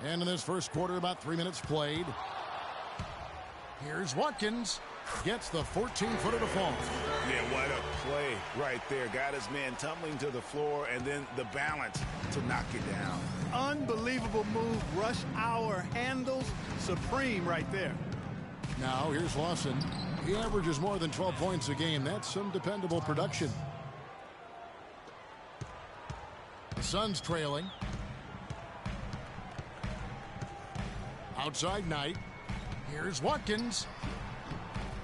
And in this first quarter, about 3 minutes played. Here's Watkins. Gets the 14-footer to fall. Yeah, what a play right there. Got his man tumbling to the floor, and then the balance to knock it down. Unbelievable move. Rush hour handles supreme right there. Now here's Lawson. He averages more than 12 points a game. That's some dependable production. The Suns trailing. Outside Knight. Here's Watkins.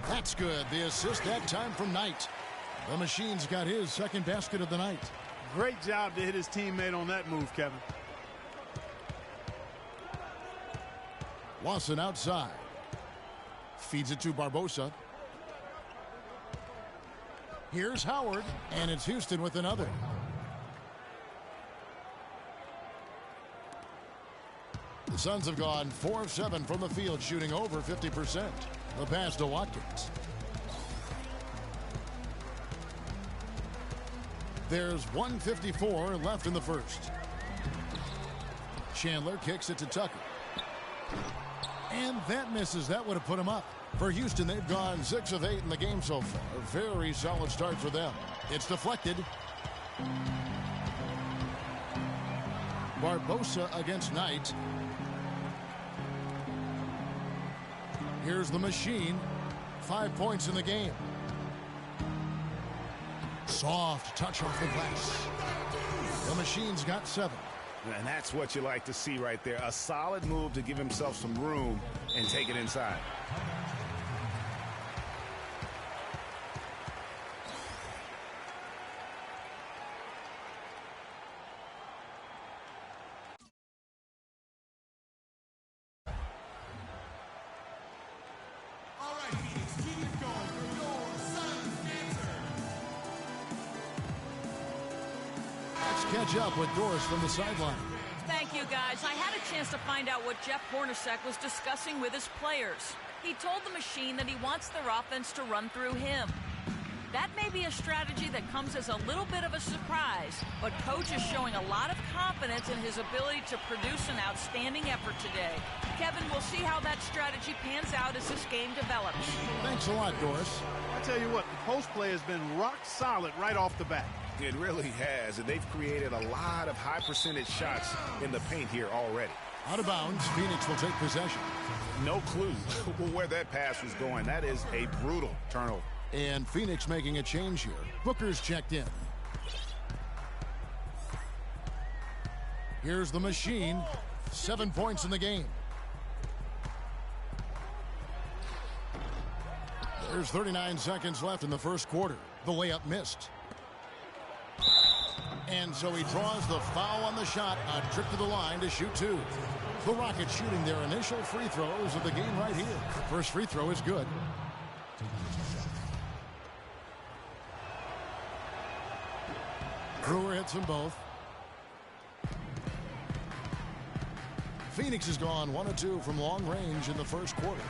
That's good. The assist that time from Knight. The Machine's got his second basket of the night. Great job to hit his teammate on that move, Kevin. Lawson outside. Feeds it to Barbosa. Here's Howard, and it's Houston with another. The Suns have gone 4 of 7 from the field, shooting over 50%. The pass to Watkins. There's 1:54 left in the first. Chandler kicks it to Tucker. And that misses. That would have put him up. For Houston, they've gone 6 of 8 in the game so far. A very solid start for them. It's deflected. Barbosa against Knight. Here's the Machine. 5 points in the game. Soft touch off the glass. The Machine's got 7. And that's what you like to see right there. A solid move to give himself some room and take it inside. Catch up with Doris from the sideline. Thank you, guys. I had a chance to find out what Jeff Hornacek was discussing with his players. He told the Machine that he wants their offense to run through him. That may be a strategy that comes as a little bit of a surprise, but Coach is showing a lot of confidence in his ability to produce an outstanding effort today. Kevin, we'll see how that strategy pans out as this game develops. Thanks a lot, Doris. I tell you what, the post play has been rock solid right off the bat. It really has, and they've created a lot of high percentage shots in the paint here already. Out of bounds, Phoenix will take possession. No clue where that pass was going. That is a brutal turnover. And Phoenix making a change here. Booker's checked in. Here's the Machine. 7 points in the game. There's 39 seconds left in the first quarter. The layup missed. And so he draws the foul on the shot. A trip to the line to shoot 2. The Rockets shooting their initial free throws of the game right here. First free throw is good. Brewer hits them both. Phoenix has gone 1 of 2 from long range in the first quarter.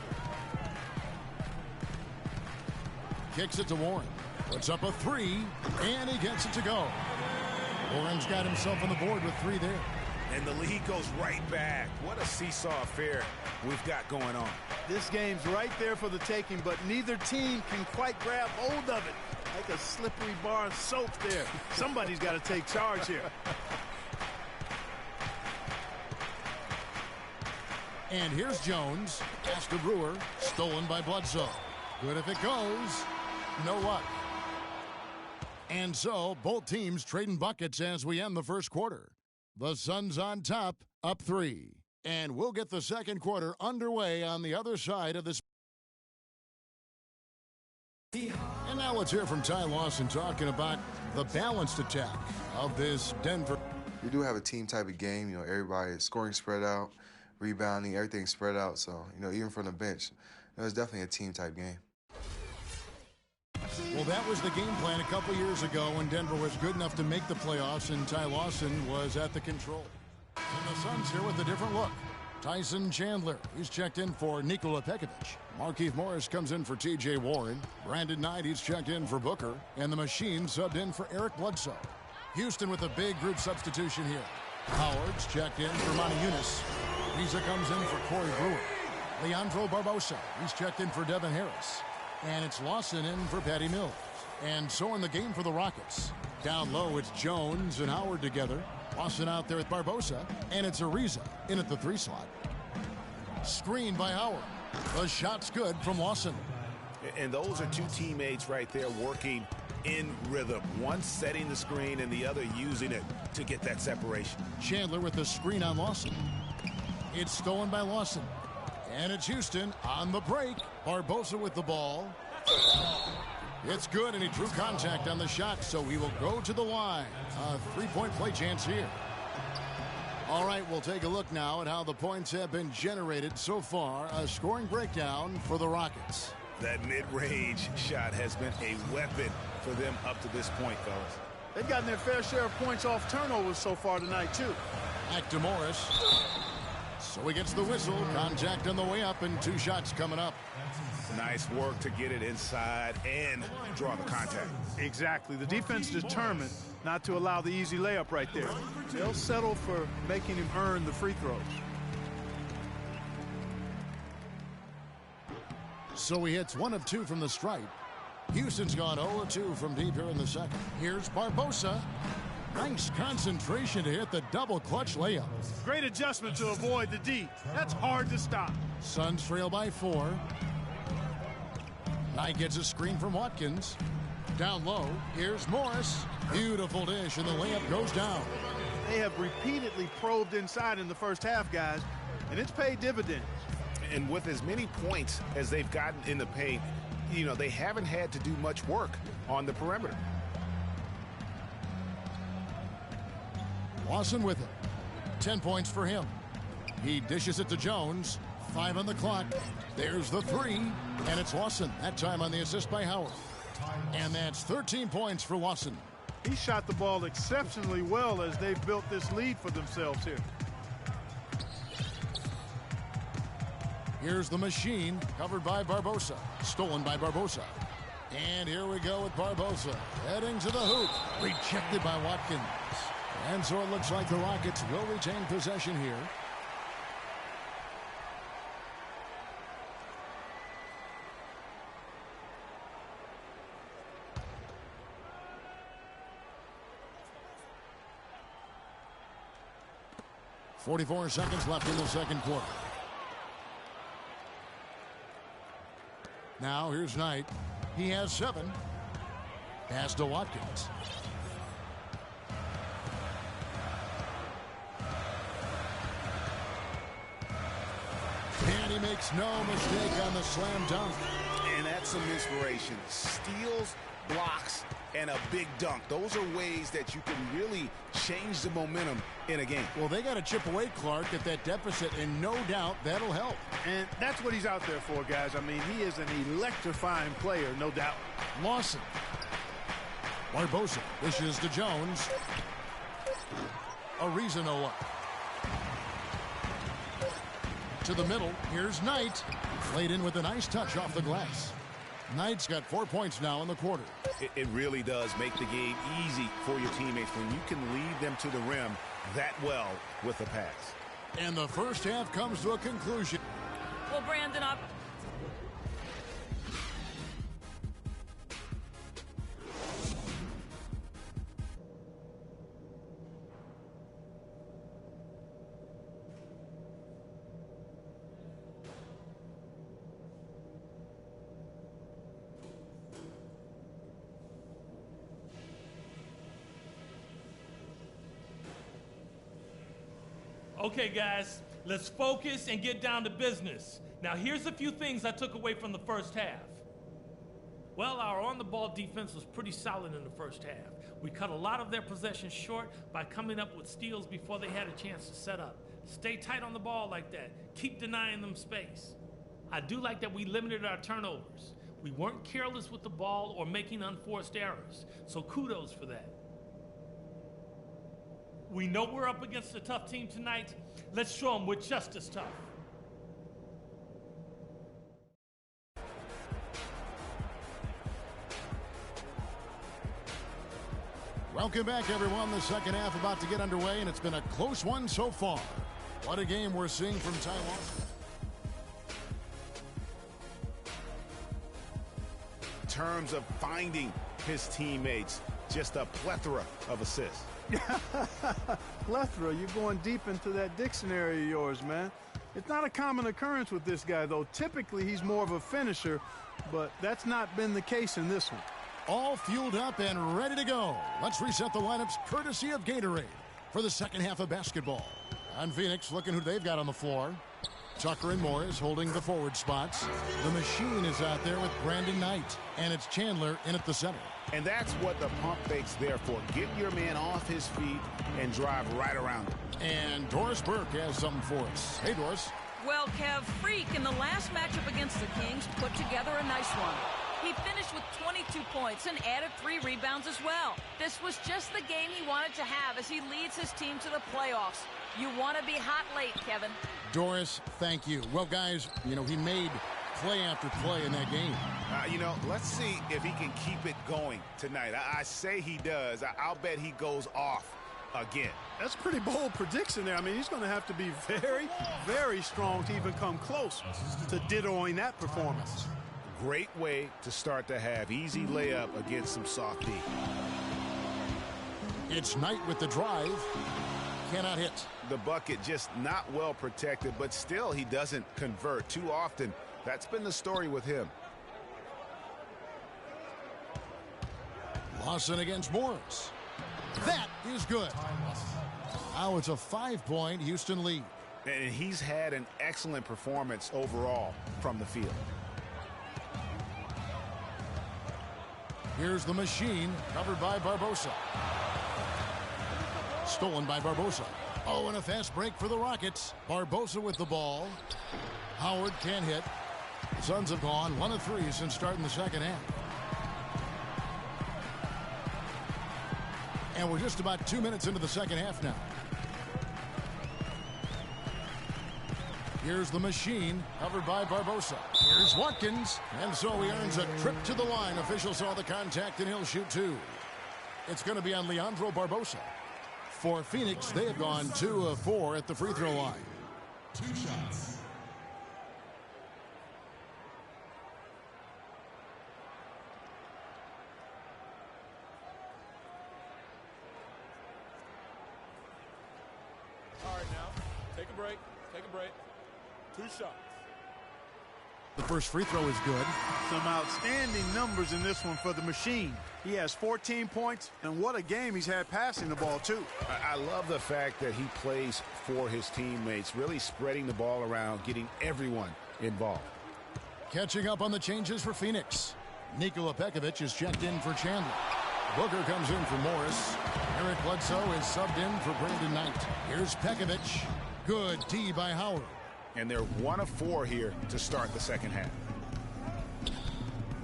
Kicks it to Warren. Puts up a 3, and he gets it to go. Warren's got himself on the board with 3 there. And the lead goes right back. What a seesaw affair we've got going on. This game's right there for the taking, but neither team can quite grab hold of it. Like a slippery bar of soap there. Somebody's got to take charge here. And here's Jones. Pass to Brewer. Stolen by Bledsoe. Good if it goes. No luck. And so, both teams trading buckets as we end the first quarter. The Suns on top, up 3. And we'll get the second quarter underway on the other side of this. And now let's hear from Ty Lawson talking about the balanced attack of this Denver. We do have a team type of game. You know, everybody is scoring spread out, rebounding, everything spread out. So, you know, even from the bench, it's definitely a team type game. Well, that was the game plan a couple years ago when Denver was good enough to make the playoffs and Ty Lawson was at the control. And the Suns here with a different look. Tyson Chandler, he's checked in for Nikola Pekovic. Markieff Morris comes in for T.J. Warren. Brandon Knight, he's checked in for Booker. And the Machine subbed in for Eric Bledsoe. Houston with a big group substitution here. Howard's checked in for Monty Eunice. Visa comes in for Corey Brewer. Leandro Barbosa, he's checked in for Devin Harris. And it's Lawson in for Patty Mills. And so in the game for the Rockets. Down low, it's Jones and Howard together. Lawson out there with Barbosa. And it's Ariza in at the 3 slot. Screen by Howard. The shot's good from Lawson. And those are two teammates right there working in rhythm. One setting the screen and the other using it to get that separation. Chandler with the screen on Lawson. It's stolen by Lawson. And it's Houston on the break. Barbosa with the ball. It's good, and he drew contact on the shot, so he will go to the line. A 3-point play chance here. All right, we'll take a look now at how the points have been generated so far. A scoring breakdown for the Rockets. That mid-range shot has been a weapon for them up to this point, fellas. They've gotten their fair share of points off turnovers so far tonight, too. Back to Morris. So he gets the whistle. Contact on the way up, and 2 shots coming up. Nice work to get it inside and draw the contact. Exactly. The defense determined not to allow the easy layup right there. They'll settle for making him earn the free throws. So he hits 1 of 2 from the stripe. Houston's gone 0 of 2 from deep here in the second. Here's Barbosa. Nice concentration to hit the double clutch layup. Great adjustment to avoid the D. That's hard to stop. Suns trail by 4. Knight gets a screen from Watkins. Down low, here's Morris. Beautiful dish, and the layup goes down. They have repeatedly probed inside in the first half, guys, and it's paid dividends. And with as many points as they've gotten in the paint, you know, they haven't had to do much work on the perimeter. Lawson with it. 10 points for him. He dishes it to Jones. 5 on the clock. There's the 3, and it's Lawson. That time on the assist by Howard. And that's 13 points for Lawson. He shot the ball exceptionally well as they've built this lead for themselves here. Here's the machine, covered by Barbosa. Stolen by Barbosa. And here we go with Barbosa. Heading to the hoop. Rejected by Watkins. And so it looks like the Rockets will retain possession here. .44 seconds left in the second quarter. Now here's Knight. He has 7. Pass to Watkins. And he makes no mistake on the slam dunk. And that's some inspiration. Steals, blocks, and a big dunk. Those are ways that you can really change the momentum in a game. Well, they got to chip away, Clark, at that deficit, and no doubt that'll help. And that's what he's out there for, guys. I mean, he is an electrifying player, no doubt. Lawson. Barbosa dishes to Jones. Ariza no up. To the middle. Here's Knight. Played in with a nice touch off the glass. Knight's got 4 points now in the quarter. It really does make the game easy for your teammates when you can lead them to the rim that well with a pass. And the first half comes to a conclusion. Well, Brandon, Okay, guys, let's focus and get down to business. Now, here's a few things I took away from the first half. Well, our on-the-ball defense was pretty solid in the first half. We cut a lot of their possessions short by coming up with steals before they had a chance to set up. Stay tight on the ball like that. Keep denying them space. I do like that we limited our turnovers. We weren't careless with the ball or making unforced errors, so kudos for that. We know we're up against a tough team tonight. Let's show them we're just as tough. Welcome back, everyone. The second half about to get underway, and it's been a close one so far. What a game we're seeing from Taiwan. In terms of finding his teammates, just a plethora of assists. Plethora, you're going deep into that dictionary of yours, man. It's not a common occurrence with this guy, though. Typically, he's more of a finisher, but that's not been the case in this one. All fueled up and ready to go. Let's reset the lineups courtesy of Gatorade for the second half of basketball. On Phoenix, looking who they've got on the floor. Tucker and Morris holding the forward spots. The machine is out there with Brandon Knight, and it's Chandler in at the center. And that's what the pump fake's there for. Get your man off his feet and drive right around him. And Doris Burke has something for us. Hey, Doris. Well, Kev, Freak in the last matchup against the Kings put together a nice one. He finished with 22 points and added 3 rebounds as well. This was just the game he wanted to have as he leads his team to the playoffs. You want to be hot late, Kevin. Doris, thank you. Well, guys, you know, he made play after play in that game. Let's see if he can keep it going tonight. I say he does. I'll bet he goes off again. That's a pretty bold prediction there. I mean, he's going to have to be very, very strong to even come close to dittoing that performance. Great way to start the half. Easy layup against some soft D. It's Knight with the drive. Cannot hit. The bucket just not well protected, but still he doesn't convert too often. That's been the story with him. Lawson against Morris. That is good. Now it's a 5-point Houston lead. And he's had an excellent performance overall from the field. Here's the machine, covered by Barbosa. Stolen by Barbosa. Oh, and a fast break for the Rockets. Barbosa with the ball. Howard can't hit. Suns have gone 1 of 3 since starting the second half. And we're just about 2 minutes into the second half now. Here's the machine, covered by Barbosa. Here's Watkins, and so he earns a trip to the line. Officials saw the contact, and he'll shoot 2. It's going to be on Leandro Barbosa. For Phoenix, they have gone 2 of 4 at the free throw line. 2 shots. All right, now, take a break. Take a break. 2 shots. The first free throw is good. Some outstanding numbers in this one for the machine. He has 14 points, and what a game he's had passing the ball, too. I love the fact that he plays for his teammates, really spreading the ball around, getting everyone involved. Catching up on the changes for Phoenix. Nikola Pekovic is checked in for Chandler. Booker comes in for Morris. Eric Bledsoe is subbed in for Brandon Knight. Here's Pekovic. Good D by Howard. And they're 1 of 4 here to start the second half.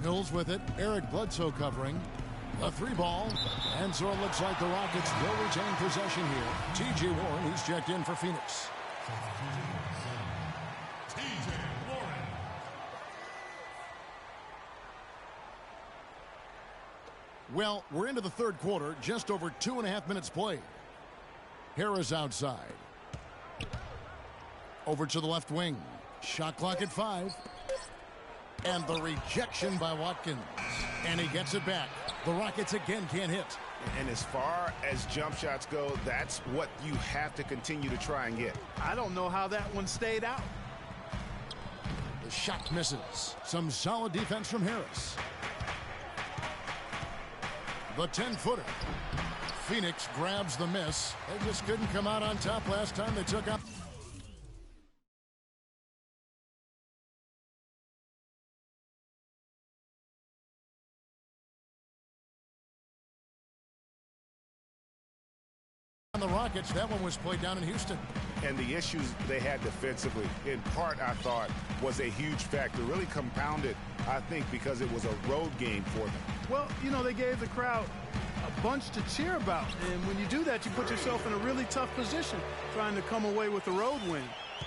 Hills with it. Eric Bledsoe covering. A 3-ball. And so it looks like the Rockets will retain possession here. T.J. Warren, he's checked in for Phoenix. T.J. Warren. Well, we're into the third quarter. Just over 2.5 minutes played. Harris outside. Over to the left wing. Shot clock at 5. And the rejection by Watkins. And he gets it back. The Rockets again can't hit. And as far as jump shots go, that's what you have to continue to try and get. I don't know how that one stayed out. The shot misses. Some solid defense from Harris. The 10-footer. Phoenix grabs the miss. They just couldn't come out on top last time they took out. On the Rockets, that one was played down in Houston. And the issues they had defensively, in part, I thought, was a huge factor. Really compounded, I think, because it was a road game for them. Well, you know, they gave the crowd a bunch to cheer about. And when you do that, you put yourself in a really tough position trying to come away with the road win.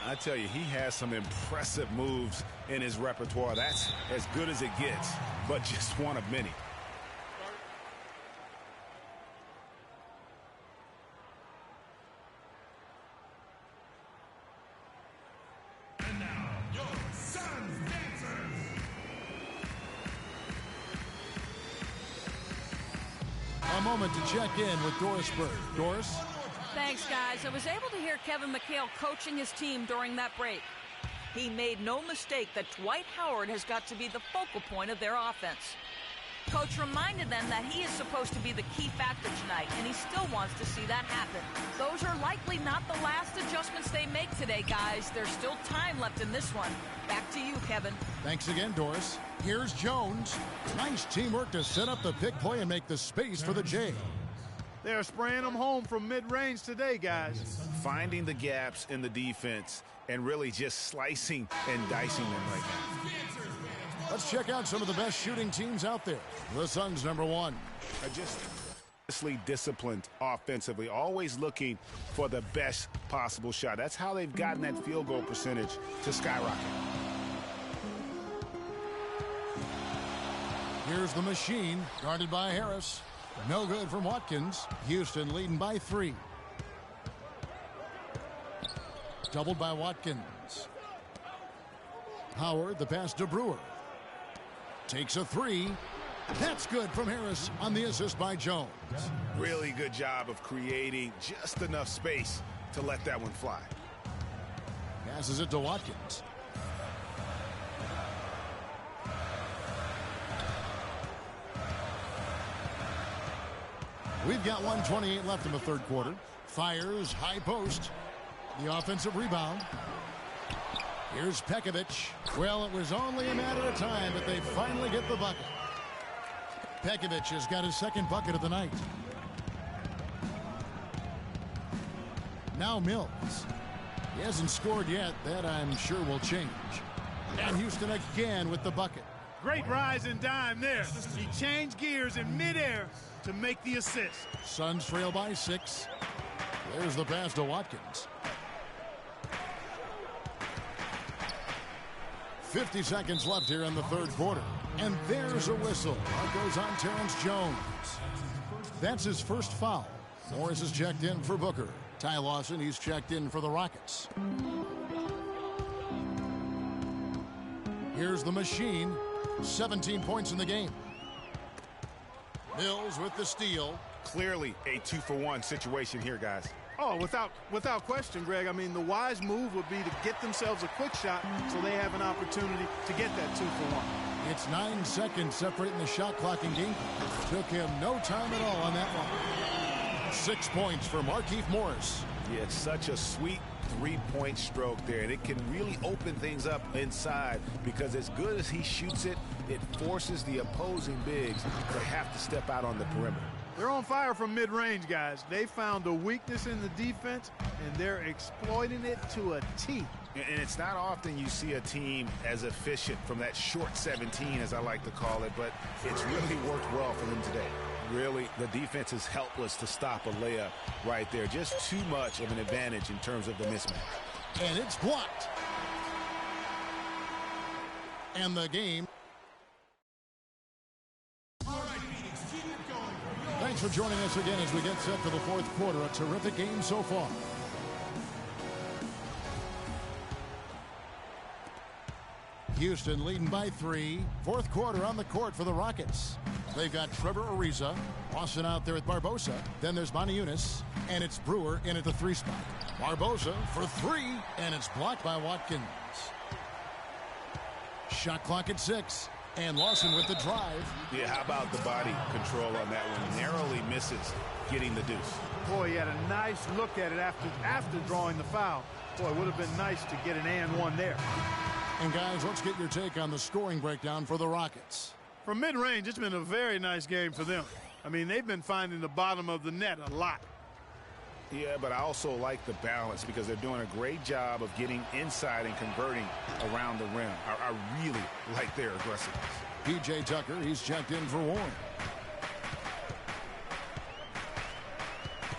I tell you, he has some impressive moves in his repertoire. That's as good as it gets, but just one of many. A moment to check in with Doris Bird. Doris? Thanks, guys. I was able to hear Kevin McHale coaching his team during that break. He made no mistake that Dwight Howard has got to be the focal point of their offense. Coach reminded them that he is supposed to be the key factor tonight, and he still wants to see that happen. Those are likely not the last adjustments they make today, guys. There's still time left in this one. Back to you, Kevin. Thanks again, Doris. Here's Jones. Nice teamwork to set up the pick play and make the space for the J. They're spraying them home from mid-range today, guys. Finding the gaps in the defense and really just slicing and dicing them right now. Let's check out some of the best shooting teams out there. The Suns, number one. Just disciplined offensively, always looking for the best possible shot. That's how they've gotten that field goal percentage to skyrocket. Here's the machine, guarded by Harris. No good from Watkins. Houston leading by 3. Doubled by Watkins. Howard, the pass to Brewer. Takes a 3. That's good from Harris on the assist by Jones. Really good job of creating just enough space to let that one fly. Passes it to Watkins. We've got 1:28 left in the third quarter. Fires, high post. The offensive rebound. Here's Pekovic. Well, it was only a matter of time, but they finally get the bucket. Pekovic has got his second bucket of the night. Now Mills. He hasn't scored yet. That, I'm sure, will change. And Houston again with the bucket. Great rise and dime there. He changed gears in midair to make the assist. Suns trail by 6. There's the pass to Watkins. 50 seconds left here in the third quarter. And there's a whistle. That goes on Terrence Jones. That's his first foul. Morris is checked in for Booker. Ty Lawson, he's checked in for the Rockets. Here's the machine. 17 points in the game. Mills with the steal. Clearly a 2-for-1 situation here, guys. Oh, without question, Greg. I mean, the wise move would be to get themselves a quick shot so they have an opportunity to get that 2-for-1. It's 9 seconds separating the shot clock and game. Took him no time at all on that one. 6 points for Markieff Morris. Yeah, it's such a sweet three-point stroke there, and it can really open things up inside because as good as he shoots it, it forces the opposing bigs to have to step out on the perimeter. They're on fire from mid-range, guys. They found a weakness in the defense, and they're exploiting it to a T. And it's not often you see a team as efficient from that short 17, as I like to call it, but it's really worked well for them today. Really, the defense is helpless to stop a layup right there. Just too much of an advantage in terms of the mismatch. And it's blocked. And the game. Thanks for joining us again as we get set for the fourth quarter. A terrific game so far. Houston leading by 3. Fourth quarter on the court for the Rockets. They've got Trevor Ariza, Austin out there with Barbosa. Then there's Monty Eunice, and it's Brewer in at the 3 spot. Barbosa for 3, and it's blocked by Watkins. Shot clock at 6, and Lawson with the drive. Yeah, how about the body control on that one? Narrowly misses getting the deuce. Boy, he had a nice look at it after drawing the foul. Boy, it would have been nice to get an and one there. And guys, let's get your take on the scoring breakdown for the Rockets. From mid-range, it's been a very nice game for them. I mean, they've been finding the bottom of the net a lot. Yeah, but I also like the balance because they're doing a great job of getting inside and converting around the rim. I really like their aggressiveness. P.J. Tucker, he's checked in for Warren.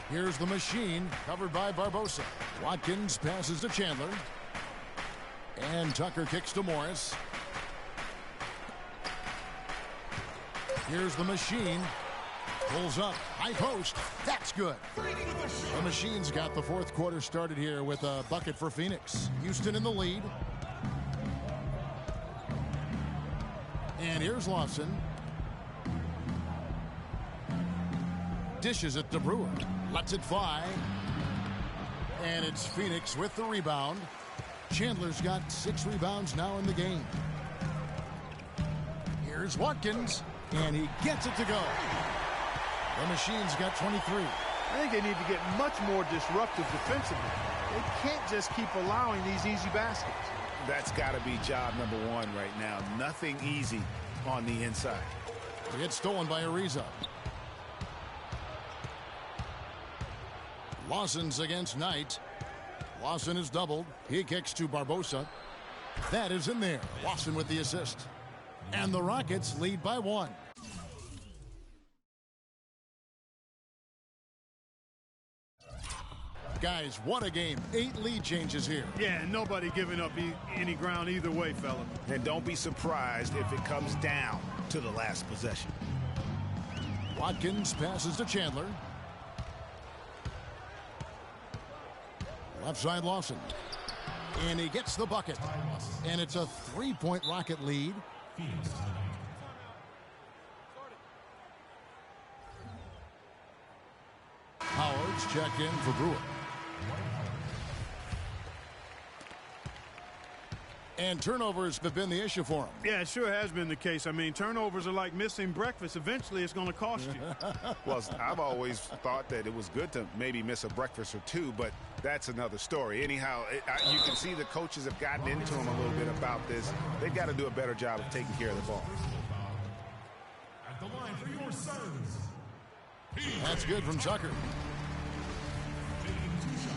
Here's the machine, covered by Barbosa. Watkins passes to Chandler. And Tucker kicks to Morris. Here's the machine. Pulls up. High post. That's good. The machine's got the fourth quarter started here with a bucket for Phoenix. Houston in the lead. And here's Lawson. dishes it to Brewer. Lets it fly. And it's Phoenix with the rebound. Chandler's got 6 rebounds now in the game. Here's Watkins, and he gets it to go. The Machine's got 23. I think they need to get much more disruptive defensively. They can't just keep allowing these easy baskets. That's got to be job number 1 right now. Nothing easy on the inside. It gets stolen by Ariza. Lawson's against Knight. Lawson is doubled. He kicks to Barbosa. That is in there. Lawson with the assist. And the Rockets lead by 1. Guys, what a game. 8 lead changes here. Yeah, nobody giving up any ground either way, fella. And don't be surprised if it comes down to the last possession. Watkins passes to Chandler. Left side Lawson. And he gets the bucket. And it's a 3-point Rocket lead. Howard's checked in for Brewer. And turnovers have been the issue for him. Yeah, it sure has been the case. I mean, turnovers are like missing breakfast. Eventually, it's going to cost you. Well, I've always thought that it was good to maybe miss a breakfast or 2, but that's another story. Anyhow, you can see the coaches have gotten into him a little bit about this. They've got to do a better job of taking care of the ball. At the line for your serves. That's good from Tucker. Taking 2 shots.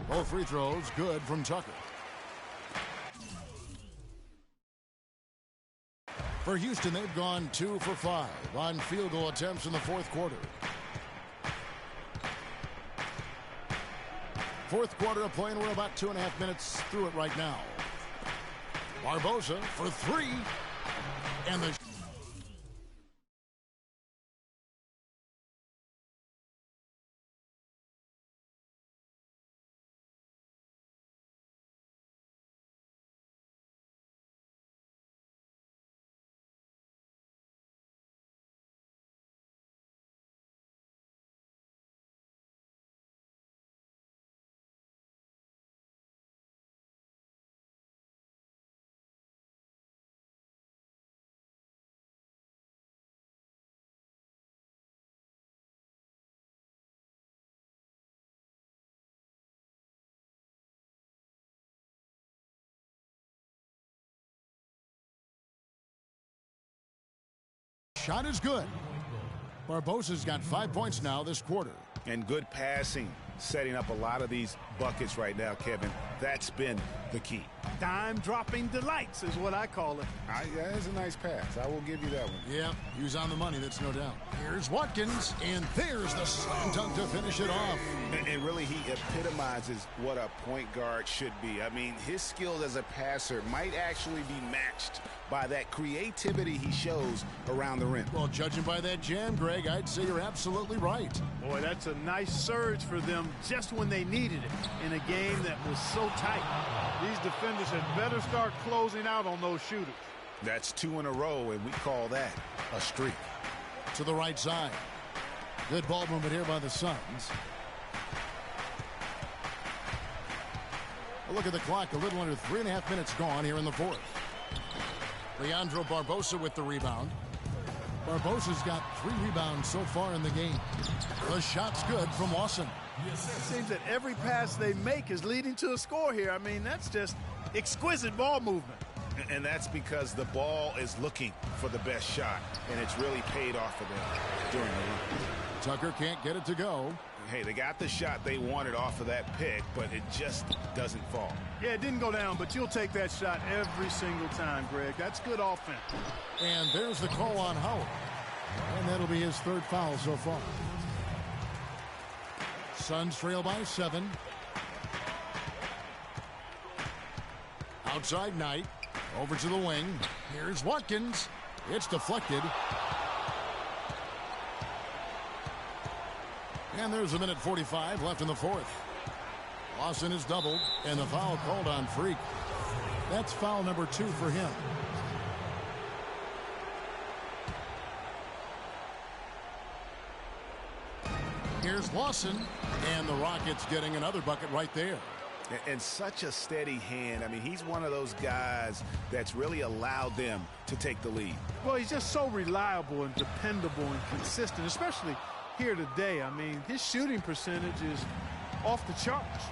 Both free throws good from Tucker. For Houston, they've gone 2 for 5 on field goal attempts in the 4th quarter. 4th quarter of play, and we're about 2.5 minutes through it right now. Barbosa for 3. And the shot is good. Barbosa's got 5 points now this quarter. And good passing, setting up a lot of these buckets right now, Kevin. That's been the key. Dime-dropping delights is what I call it. That's a nice pass. I will give you that one. Yeah, he was on the money, that's no doubt. Here's Watkins, and there's the slam dunk to finish it off. And really, he epitomizes what a point guard should be. I mean, his skills as a passer might actually be matched by that creativity he shows around the rim. Well, judging by that jam, Greg, I'd say you're absolutely right. Boy, that's a nice surge for them just when they needed it in a game that was so tight. These defenders had better start closing out on those shooters. That's 2 in a row, and we call that a streak. To the right side. Good ball movement here by the Suns. A look at the clock, a little under 3.5 minutes gone here in the 4th. Leandro Barbosa with the rebound. Barbosa's got 3 rebounds so far in the game. The shot's good from Lawson. It seems that every pass they make is leading to a score here. I mean, that's just exquisite ball movement. And that's because the ball is looking for the best shot, and it's really paid off for them during the run. Tucker can't get it to go. Hey, they got the shot they wanted off of that pick, but it just doesn't fall. Yeah, it didn't go down, but you'll take that shot every single time, Greg. That's good offense. And there's the call on Howard. And that'll be his 3rd foul so far. Suns trail by 7. Outside Knight. Over to the wing. Here's Watkins. It's deflected. And there's 1:45 left in the 4th. Lawson is doubled, and the foul called on Freak. That's foul number 2 for him. Here's Lawson, and the Rockets getting another bucket right there. And such a steady hand. I mean, he's one of those guys that's really allowed them to take the lead. Well, he's just so reliable and dependable and consistent, especially here today. I mean, his shooting percentage is off the charts.